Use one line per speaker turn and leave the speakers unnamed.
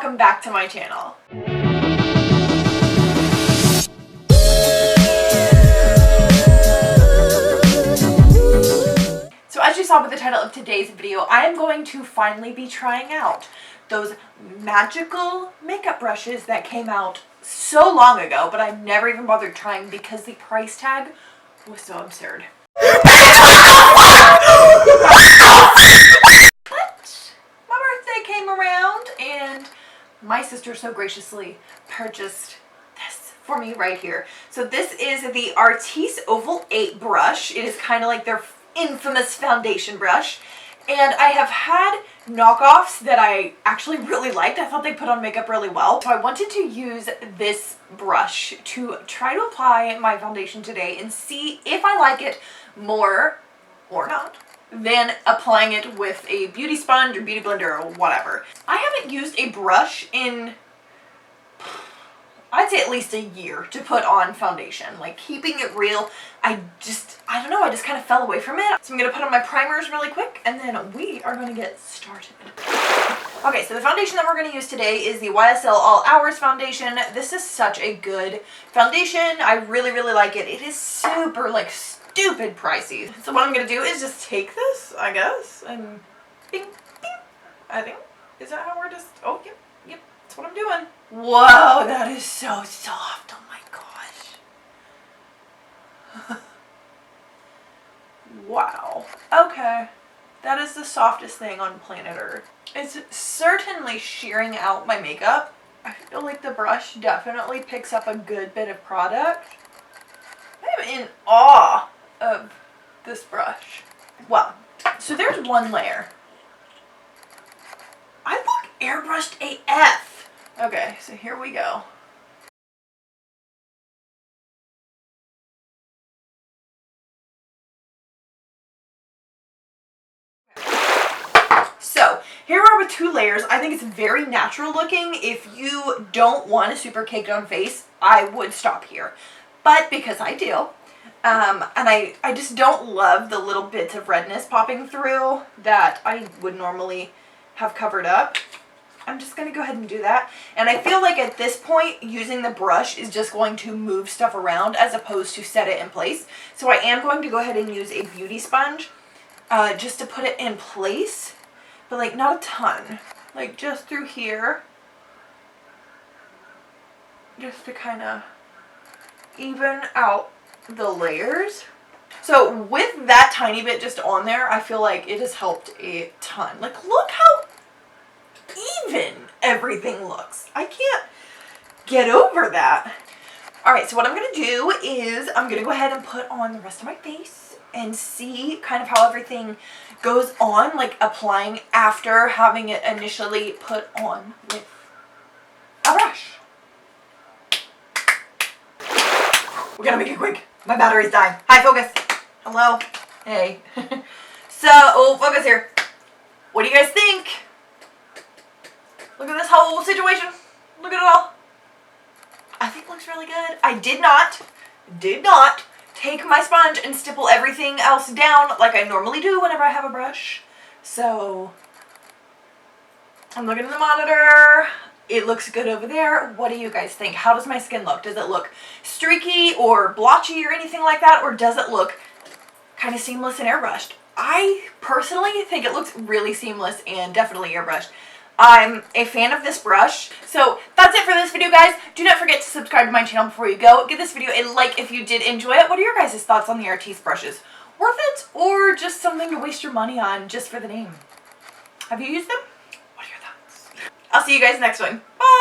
welcome back to my channel. So as you saw with the title of today's video, I am going to finally be trying out those magical makeup brushes that came out so long ago, but I've never even bothered trying because the price tag was so absurd. But my birthday came around and my sister so graciously purchased this for me right here. So this is the Artis Oval 8 brush. It is kind of like their infamous foundation brush. And I have had knockoffs that I actually really liked. I thought they put on makeup really well. So I wanted to use this brush to try to apply my foundation today and see if I like it more or not than applying it with a beauty sponge or beauty blender or whatever. I haven't used a brush in, I'd say at least a year to put on foundation. Like, keeping it real, I don't know, I just kind of fell away from it. So I'm gonna put on my primers really quick and then we are gonna get started. Okay, so the foundation that we're gonna use today is the YSL All Hours foundation. This is such a good foundation. I really, really like it. It is super, like, stupid pricey. So what I'm gonna do is just take this, I guess, and bing, bing, I think. Is that how we're just, oh, yep, that's what I'm doing. Whoa, that is so soft, oh my gosh. Wow, okay. That is the softest thing on planet Earth. It's certainly shearing out my makeup. I feel like the brush definitely picks up a good bit of product. I am in awe of this brush. Well, so there's one layer. I look airbrushed AF. Okay, so here we go. So here are with 2 layers. I think it's very natural looking. If you don't want a super caked on face, I would stop here. But because I do, and I just don't love the little bits of redness popping through that I would normally have covered up, I'm just going to go ahead and do that. And I feel like at this point, using the brush is just going to move stuff around as opposed to set it in place. So I am going to go ahead and use a beauty sponge just to put it in place. But like not a ton. Like just through here. Just to kind of even out the layers. So with that tiny bit just on there, I feel like it has helped a ton. Like, look how even everything looks. I can't get over that. Alright, so what I'm going to do is I'm going to go ahead and put on the rest of my face and see kind of how everything goes on, like applying after having it initially put on with a brush. We gotta make it quick. My battery's dying. Hi, focus. Hello. Hey. So, oh, focus here. What do you guys think? Look at this whole situation. Look at it all. I think it looks really good. I did not take my sponge and stipple everything else down like I normally do whenever I have a brush. So, I'm looking at the monitor. It looks good over there. What do you guys think? How does my skin look? Does it look streaky or blotchy or anything like that? Or does it look kind of seamless and airbrushed? I personally think it looks really seamless and definitely airbrushed. I'm a fan of this brush. So that's it for this video, guys. Do not forget to subscribe to my channel before you go. Give this video a like if you did enjoy it. What are your guys' thoughts on the Artis brushes? Worth it or just something to waste your money on just for the name? Have you used them? What are your thoughts? I'll see you guys next one. Bye!